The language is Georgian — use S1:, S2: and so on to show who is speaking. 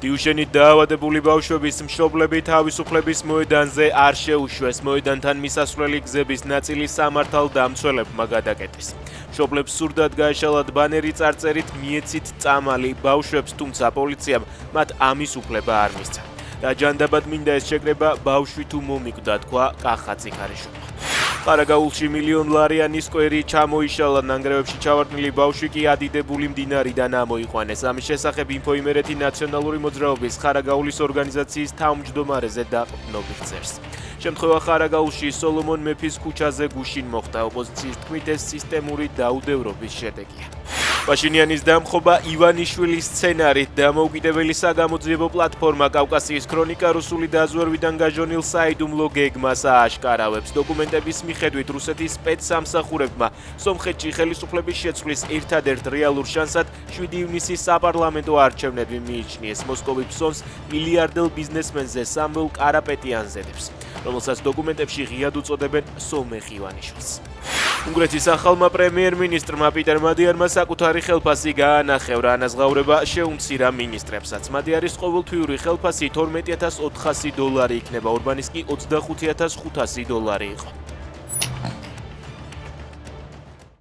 S1: დიუშენით დაავადებული ბავშვების მშობლები თავისუფლების მოედანზე არ შეუშვეს. მოედანთან მისასვლელი გზების ნაწილი სამართალდამცველებმა გადაკეტეს. მშობლებს სურდათ გაეშალათ ბანერი წარწერით მიეცით წამალი ბავშვებს, თუმცა პოლიციამ მათ ამის უფლება არ მისცა. დაჯანდაბად მინდა ეს შეკრება ბავშვი თუ მომიკვდა, თქვა კახაძე ქარიშვილმა. ყარაგაულში $1,000,000 სკვერი ჩამოიშალა, ნანგრევებში ჩავარდნილი ბავშვი კი ადიდებული მდინარიდან ამოიყვანეს. ამის შესახებ ინფო იმერეთი ნაციონალური მოძრაობის ყარაგაულის ორგანიზაციის თავმჯდომარეზე დაყრდნობით წერს. შემთხვევა ყარაგაულში სოლომონ მეფის ქუჩაზე გუშინ მოხდა. ოპოზიციის თქმით ეს სისტემური დაუდევრობის შედეგია. პაშინიანის დამხობა ივანიშვილის სცენარით დამოუკიდებელი საგამოძიებო პლატფორმა კავკასიის ქრონიკა რუსული დაზვერვიდან გაჟონილ საიდუმლო გეგმას ააშკარავებს. დოკუმენტების მიხედვით რუსეთის სპეცსამსახურებმა სომხეთში ხელისუფლების შეცვლის ერთადერთ რეალურ შანსად 7 ივნისის საპარლამენტო არჩევნები მიიჩნიეს. მოსკოვი ფსონს მილიარდელ ბიზნესმენზე სამველ კარაპეტიანს დედებს, რომელსაც დოკუმენტებში ღიად უწოდებენ სომეხ ივანიშვილს. უნგრეთის ახალმა პრემიერ-მინისტრმა პიტერ მადიარმა საკუთარი ხელფასი გაანახევრა, ანაზღაურება შეუმცირა მინისტრებსაც. მადიარის ყოველთვიური ხელფასი $12,400 იქნება, ორბანის კი $25,500 იყო.